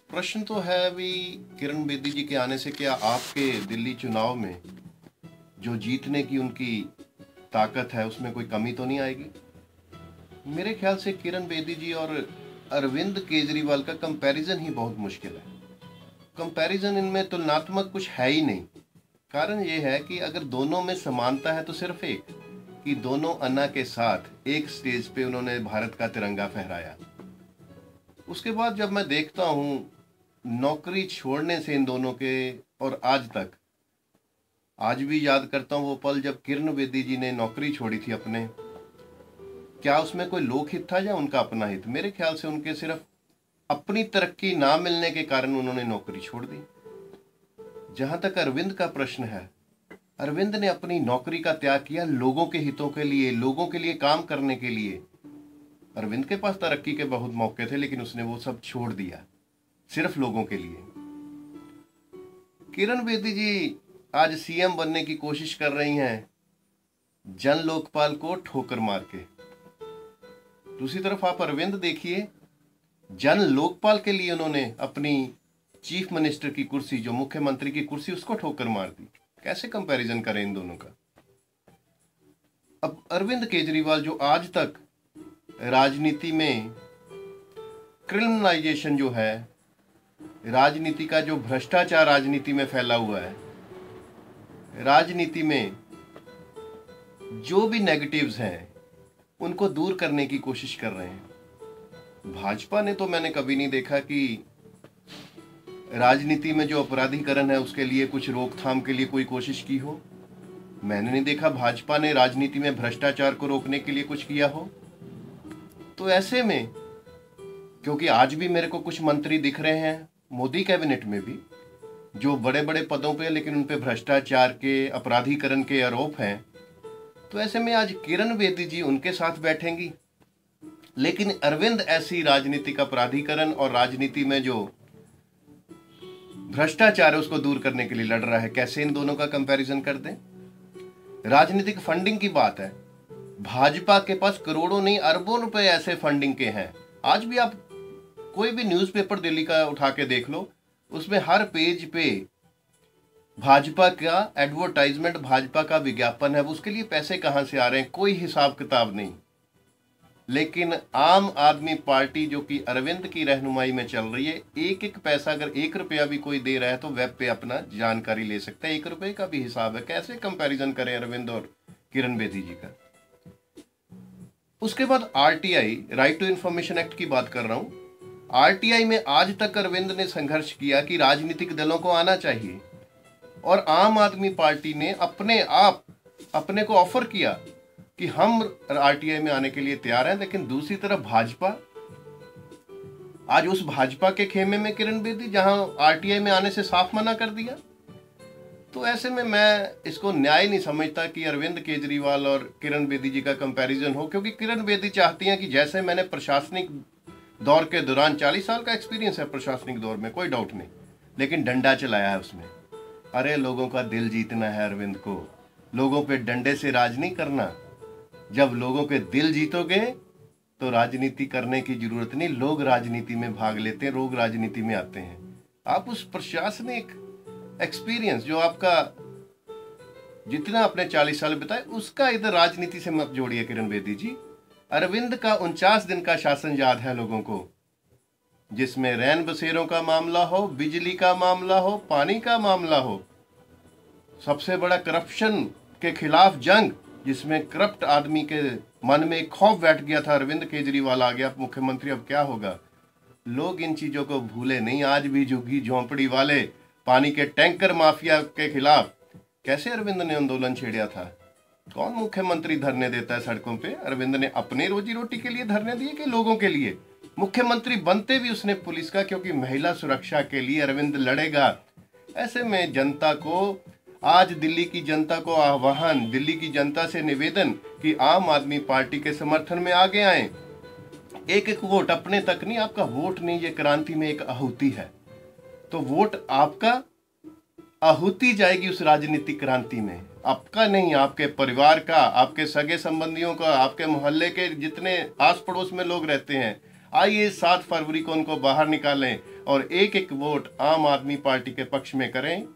प्रश्न तो है अभी किरण बेदी जी के आने से क्या आपके दिल्ली चुनाव में जो जीतने की उनकी ताकत है उसमें कोई कमी तो नहीं आएगी। मेरे ख्याल से किरण बेदी जी और अरविंद केजरीवाल का कंपैरिजन ही बहुत मुश्किल है। कंपैरिजन इनमें तुलनात्मक कुछ है ही नहीं। कारण ये है कि अगर दोनों में समानता है तो सिर्फ एक, कि दोनों अन्ना के साथ एक स्टेज पे उन्होंने भारत का तिरंगा फहराया। उसके बाद जब मैं देखता हूँ नौकरी छोड़ने से इन दोनों के, और आज तक, आज भी याद करता हूँ वो पल जब किरण बेदी जी ने नौकरी छोड़ी थी अपने। क्या उसमें कोई लोकहित था या उनका अपना हित? मेरे ख्याल से उनके सिर्फ अपनी तरक्की ना मिलने के कारण उन्होंने नौकरी छोड़ दी। जहां तक अरविंद का प्रश्न है, अरविंद ने अपनी नौकरी का त्याग किया लोगों के हितों के लिए, लोगों के लिए काम करने के लिए। अरविंद के पास तरक्की के बहुत मौके थे लेकिन उसने वो सब छोड़ दिया सिर्फ लोगों के लिए। किरण बेदी जी आज सीएम बनने की कोशिश कर रही हैं जन लोकपाल को ठोकर मार के। दूसरी तरफ आप अरविंद देखिए, जन लोकपाल के लिए उन्होंने अपनी चीफ मिनिस्टर की कुर्सी, जो मुख्यमंत्री की कुर्सी, उसको ठोकर मार दी। कैसे कंपैरिजन करें इन दोनों का? अब अरविंद केजरीवाल जो आज तक राजनीति में क्रिमिनलाइजेशन जो है, राजनीति का जो भ्रष्टाचार राजनीति में फैला हुआ है, राजनीति में जो भी नेगेटिव्स हैं उनको दूर करने की कोशिश कर रहे हैं। भाजपा ने तो मैंने कभी नहीं देखा कि राजनीति में जो अपराधीकरण है उसके लिए कुछ रोकथाम के लिए कोई कोशिश की हो। मैंने नहीं देखा भाजपा ने राजनीति में भ्रष्टाचार को रोकने के लिए कुछ किया हो। तो ऐसे में, क्योंकि आज भी मेरे को कुछ मंत्री दिख रहे हैं मोदी कैबिनेट में भी जो बड़े बड़े पदों पे, लेकिन उन पे भ्रष्टाचार के, अपराधीकरण के आरोप हैं, तो ऐसे में आज किरण बेदी जी उनके साथ बैठेंगी, लेकिन अरविंद ऐसी राजनीतिक अपराधीकरण और राजनीति में जो भ्रष्टाचार है उसको दूर करने के लिए लड़ रहा है। कैसे इन दोनों का कंपैरिजन कर दें? राजनीतिक फंडिंग की बात है, भाजपा के पास करोड़ों नहीं अरबों रुपए ऐसे फंडिंग के हैं। आज भी आप कोई भी न्यूज़पेपर दिल्ली का उठा के देख लो, उसमें हर पेज पे भाजपा का एडवर्टाइजमेंट, भाजपा का विज्ञापन है। उसके लिए पैसे कहां से आ रहे हैं कोई हिसाब किताब नहीं। लेकिन आम आदमी पार्टी जो कि अरविंद की रहनुमाई में चल रही है, एक एक पैसा, अगर 1 रुपया भी कोई दे रहा है तो वेब पे अपना जानकारी ले सकता है। 1 रुपये का भी हिसाब है। कैसे कंपैरिजन करें अरविंद और किरण बेदी जी का? उसके बाद RTI, right to information act की बात कर रहा हूं। आरटीआई में आज तक अरविंद ने संघर्ष किया कि राजनीतिक दलों को आना चाहिए, और आम आदमी पार्टी ने अपने आप अपने को ऑफर किया कि हम आरटीआई में आने के लिए तैयार हैं। लेकिन दूसरी तरफ भाजपा, आज उस भाजपा के खेमे में किरण बेदी, जहां आरटीआई में आने से साफ मना कर दिया। तो ऐसे में मैं इसको न्याय नहीं समझता कि अरविंद केजरीवाल और किरण बेदी जी का कंपैरिजन हो, क्योंकि किरण बेदी चाहती हैं कि जैसे मैंने प्रशासनिक दौर के दौरान, 40 साल का एक्सपीरियंस है प्रशासनिक दौर में, कोई डाउट नहीं, लेकिन डंडा चलाया है उसमें। अरे लोगों का दिल जीतना है अरविंद को, लोगों पे डंडे से राज नहीं करना। जब लोगों के दिल जीतोगे तो राजनीति करने की जरूरत नहीं, लोग राजनीति में भाग लेते हैं, लोग राजनीति में आते हैं। आप उस प्रशासनिक एक्सपीरियंस जो आपका, जितना आपने 40 साल बिताए, उसका इधर राजनीति से मत जोड़िए किरण बेदी जी। अरविंद का 49 दिन का शासन याद है लोगों को, जिसमें रैन बसेरों का मामला हो, बिजली का मामला हो, पानी का मामला हो, सबसे बड़ा करप्शन के खिलाफ जंग, जिसमें करप्ट आदमी के मन में एक खौफ बैठ गया था, अरविंद केजरीवाल आ गया मुख्यमंत्री, अब क्या होगा। लोग इन चीजों को भूले नहीं। आज भी झुग्गी झोंपड़ी वाले, पानी के टैंकर माफिया के खिलाफ कैसे अरविंद ने आंदोलन छेड़ा था। कौन मुख्यमंत्री धरने देता है सड़कों पे? अरविंद ने अपने रोजी रोटी के लिए धरने दिए कि लोगों के लिए? मुख्यमंत्री बनते भी उसने पुलिस का, क्योंकि महिला सुरक्षा के लिए अरविंद लड़ेगा। ऐसे में जनता को, आज दिल्ली की जनता को आह्वान, दिल्ली की जनता से निवेदन कि आम आदमी पार्टी के समर्थन में आगे आए। एक एक वोट अपने तक नहीं, आपका वोट नहीं, ये क्रांति में एक आहुति है। तो वोट आपका, आहुति जाएगी उस राजनीतिक क्रांति में, आपका नहीं, आपके परिवार का, आपके सगे संबंधियों का, आपके मोहल्ले के जितने आस पड़ोस में लोग रहते हैं। आइए 7 फरवरी को उनको बाहर निकालें, और एक एक वोट आम आदमी पार्टी के पक्ष में करें।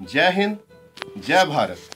जय हिंद, जय भारत।